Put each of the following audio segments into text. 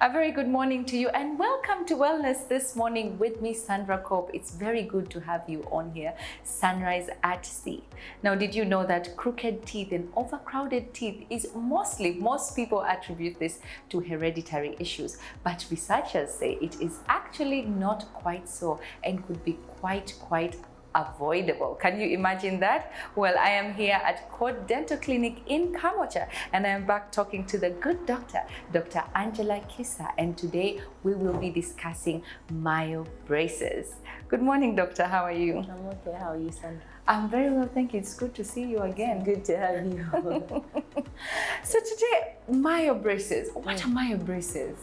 A very good morning to you and welcome to Wellness This Morning with me, Sandra Cope. It's very good to have you on here, Sunrise at Sea. Now, did you know that crooked teeth and overcrowded teeth is most people attribute this to hereditary issues, but researchers say it is actually not quite so and could be quite avoidable. Can you imagine that? Well, I am here at Court Dental Clinic in Kamocha and I am back talking to the good doctor, Dr. Angela Kisa, and today we will be discussing Myobraces. Good morning, doctor. How are you? I'm okay. How are you, Sandra? I'm very well, thank you. It's good to see you again. Good to have you. So today, Myobraces. What are Myobraces?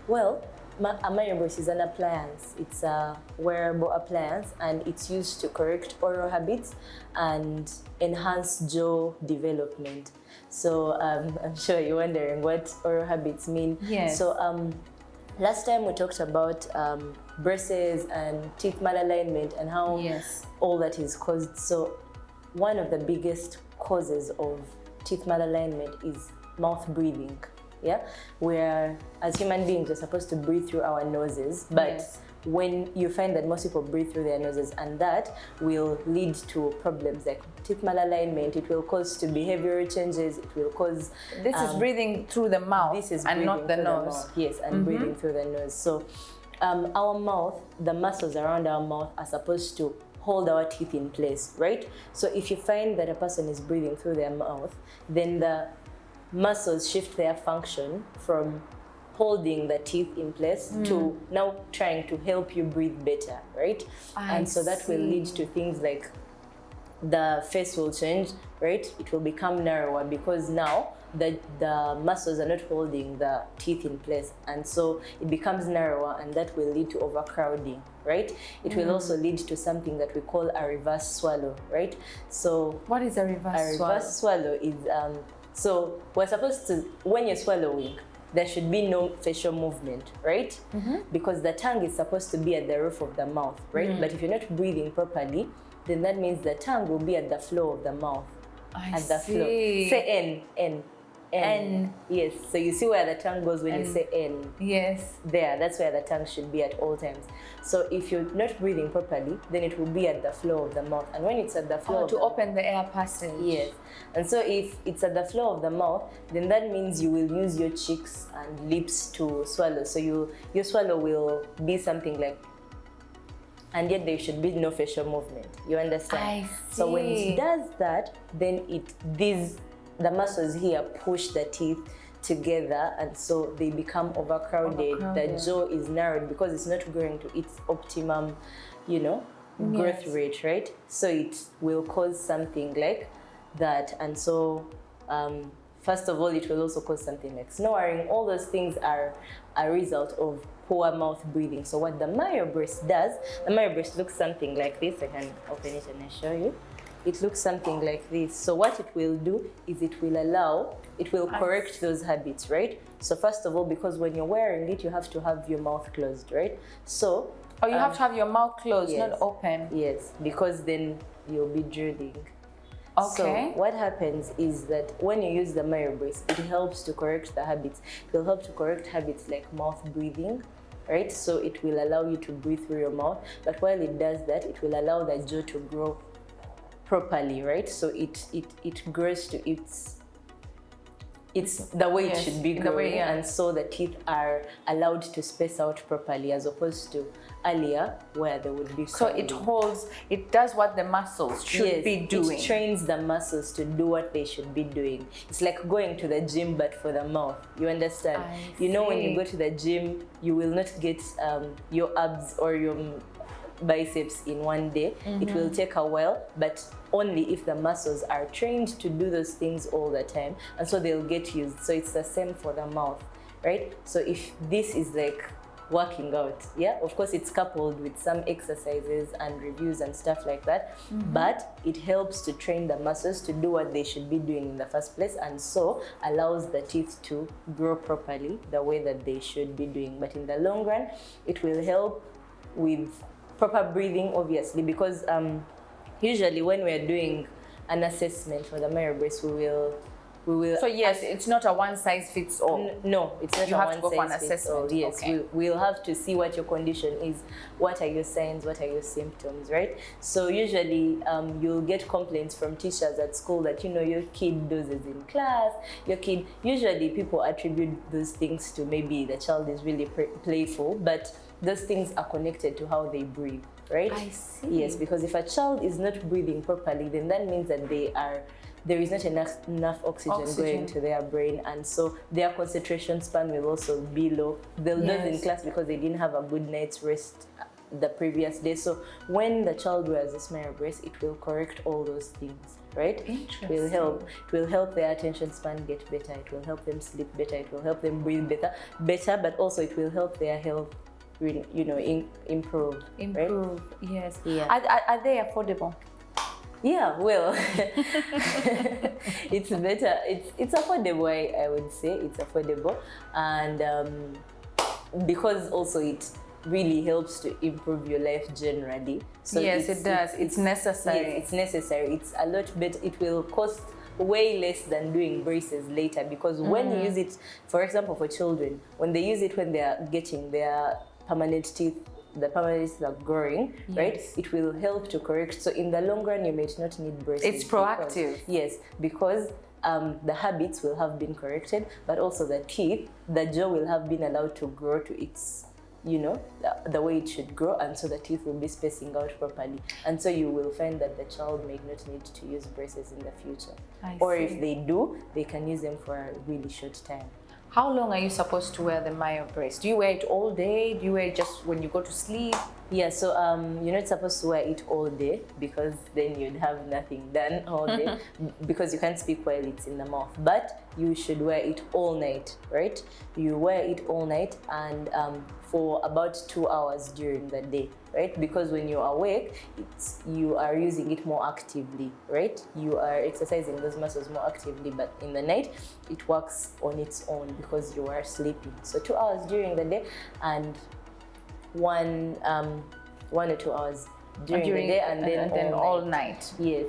Well, a Myobrace is an appliance. It's a wearable appliance and it's used to correct oral habits and enhance jaw development. So I'm sure you're wondering what oral habits mean. Yes. So last time we talked about braces and teeth malalignment and how all that is caused. So one of the biggest causes of teeth malalignment is mouth breathing. Yeah, where as human beings we're supposed to breathe through our noses, but when you find that most people breathe through their noses, and that will lead to problems like teeth malalignment. It will cause to behavioral changes. It will cause this is breathing through the mouth. This is and not the nose. Yes, and breathing through the nose. So our mouth, the muscles around our mouth are supposed to hold our teeth in place, right? So if you find that a person is breathing through their mouth, then the muscles shift their function from holding the teeth in place to now trying to help you breathe better, right? And so that will lead to things like the face will change, right? It will become narrower because now the muscles are not holding the teeth in place, and so it becomes narrower, and that will lead to overcrowding, right? It will also lead to something that we call a reverse swallow, right? So what is a reverse swallow? A reverse swallow is so we're supposed to, when you're swallowing, there should be no facial movement, right? Because the tongue is supposed to be at the roof of the mouth, right? But if you're not breathing properly, then that means the tongue will be at the floor of the mouth. I the see. floor. Say N. Yes. So you see where the tongue goes when you say N. Yes. There. That's where the tongue should be at all times. So if you're not breathing properly, then it will be at the floor of the mouth. And when it's at the floor to open the air passage. Yes. And so if it's at the floor of the mouth, then that means you will use your cheeks and lips to swallow. So your swallow will be something like, and yet there should be no facial movement. You understand? I see. So when it does that, then the muscles here push the teeth together, and so they become overcrowded. The jaw is narrowed because it's not growing to its optimum, growth rate, right? So it will cause something like that. And so first of all, it will also cause something like snoring. All those things are a result of poor mouth breathing. So what the Myobrace does, the Myobrace looks something like this. I can open it and I show you. It looks something like this. So what it will do is it will correct those habits, right? So first of all, because when you're wearing it, you have to have your mouth closed, right? So you have to have your mouth closed, not open. Yes, because then you'll be drooling. Okay. So what happens is that when you use the Myobrace, it helps to correct the habits. It will help to correct habits like mouth breathing, right? So it will allow you to breathe through your mouth. But while it does that, it will allow the jaw to grow properly, right? So it grows to it's the way it should be growing, and so the teeth are allowed to space out properly as opposed to earlier where they would be crowding. So it does what the muscles should be doing. It trains the muscles to do what they should be doing. It's like going to the gym but for the mouth. You understand? When you go to the gym, you will not get your abs or your biceps in one day. It will take a while, but only if the muscles are trained to do those things all the time, and so they'll get used. So it's the same for the mouth, right? So if this is like working out, of course it's coupled with some exercises and reviews and stuff like that, but it helps to train the muscles to do what they should be doing in the first place, and so allows the teeth to grow properly the way that they should be doing. But in the long run, it will help with proper breathing, obviously, because usually when we're doing an assessment for the Myobrace, we will we will. So yes, it's not a one size fits all. No, it's not You a have to go for an one size fits all. assessment. Yes, Okay. we'll have to see what your condition is, what are your signs, what are your symptoms, right? So usually you'll get complaints from teachers at school that, you know, your kid dozes in class, your kid, usually people attribute those things to maybe the child is really playful, but those things are connected to how they breathe, right? I see. Yes, because if a child is not breathing properly, then that means that there is not enough oxygen going to their brain, and so their concentration span will also be low. They'll doze in class because they didn't have a good night's rest the previous day. So when the child wears this Myobrace, it will correct all those things, right? Interesting. It will help their attention span get better. It will help them sleep better. It will help them breathe better, but also it will help their health, you know, improve. Improve, right? yes. Yeah. Are they affordable? Yeah, well, it's better. It's affordable. I would say it's affordable, and because also it really helps to improve your life generally. So yes, it does. It's necessary. Yes, it's necessary. It's a lot better. It will cost way less than doing braces later, because when you use it, for example, for children, when they use it when they are getting their permanent teeth, the permanent teeth are growing, right? It will help to correct. So in the long run, you might not need braces. It's proactive. Because the habits will have been corrected, but also the teeth, the jaw will have been allowed to grow to its, you know, the way it should grow, and so the teeth will be spacing out properly, and so you will find that the child may not need to use braces in the future, or if they do, they can use them for a really short time. How long are you supposed to wear the Myobrace? Do you wear it all day? Do you wear it just when you go to sleep? Yeah, so you're not supposed to wear it all day, because then you'd have nothing done all day because you can't speak while it's in the mouth. But you should wear it all night, right? You wear it all night, and for about 2 hours during the day, right? Because when you're awake, you are using it more actively, right? You are exercising those muscles more actively, but in the night, it works on its own because you are sleeping. So 2 hours during the day, and 1 or 2 hours during the day, and then all night. Yes.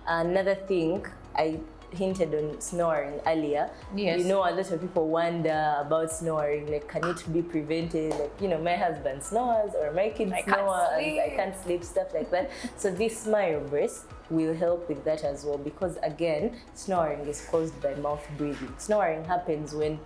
Another thing, I hinted on snoring earlier. Yes. You know, a lot of people wonder about snoring, like, can it be prevented? Like, you know, my husband snores, or my kids snore, and I can't sleep, stuff like that. So this Myobrace will help with that as well, because again, snoring is caused by mouth breathing. Snoring happens when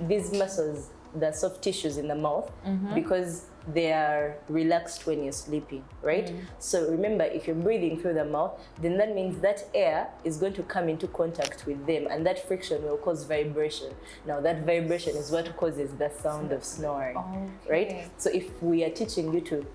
these muscles, the soft tissues in the mouth, because they are relaxed when you're sleeping, right? So remember, if you're breathing through the mouth, then that means that air is going to come into contact with them, and that friction will cause vibration. Now that vibration is what causes the sound of snoring, right? So if we are teaching you to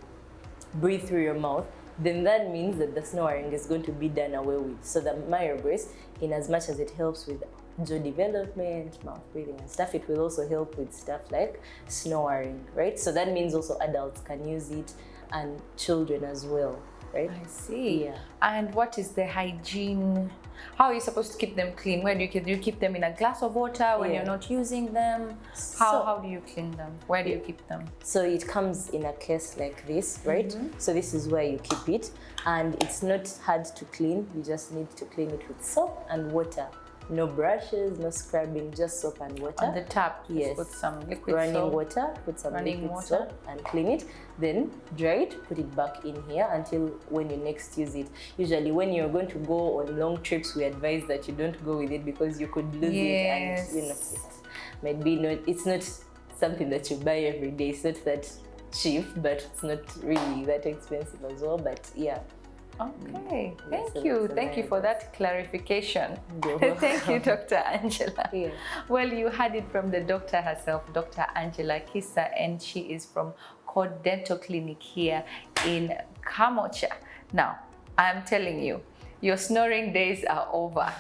breathe through your mouth, then that means that the snoring is going to be done away with. So the Myobrace, in as much as it helps with jaw development, mouth breathing and stuff, it will also help with stuff like snoring, right? So that means also adults can use it, and children as well, right? I see. Yeah. And what is the hygiene? How are you supposed to keep them clean? Where do you keep them in a glass of water when you're not using them? How do you clean them? Where do you keep them? So it comes in a case like this, right? So this is where you keep it, and it's not hard to clean. You just need to clean it with soap and water. No brushes, no scrubbing, just soap and water. On the tap, yes. Put some liquid running soap. water, put some Running liquid water. soap and clean it. Then dry it, put it back in here until when you next use it. Usually when you're going to go on long trips, we advise that you don't go with it, because you could lose it, and you know, it's not something that you buy every day. It's not that cheap, but it's not really that expensive as well. But yeah. Okay, Yes, thank you for that clarification. Thank you, Dr. Angela. Yeah. Well, you heard it from the doctor herself, Dr. Angela Kisa, and she is from Code Dental Clinic here in Kamocha. Now, I'm telling you, your snoring days are over.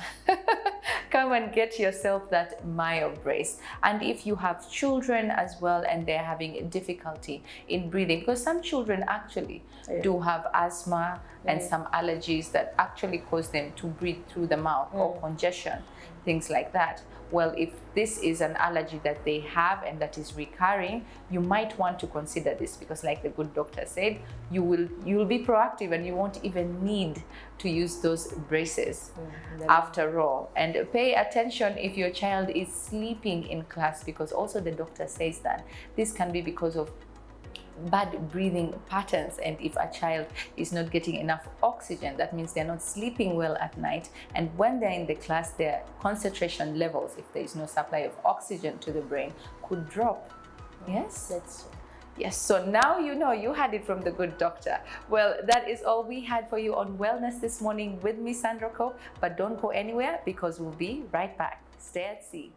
Come and get yourself that Myobrace. And if you have children as well and they're having difficulty in breathing, because some children actually do have asthma and some allergies that actually cause them to breathe through the mouth or congestion, things like that. Well, if this is an allergy that they have and that is recurring, you might want to consider this, because like the good doctor said, you'll be proactive and you won't even need to use those braces after all. And pay attention if your child is sleeping in class, because also the doctor says that this can be because of bad breathing patterns, and if a child is not getting enough oxygen, that means they're not sleeping well at night, and when they're in the class, their concentration levels, if there is no supply of oxygen to the brain, could drop. Yes, That's true. yes. So now you know, you had it from the good doctor. Well, that is all we had for you on Wellness this morning with me, Sandra Cope, but don't go anywhere, because we'll be right back. Stay at sea.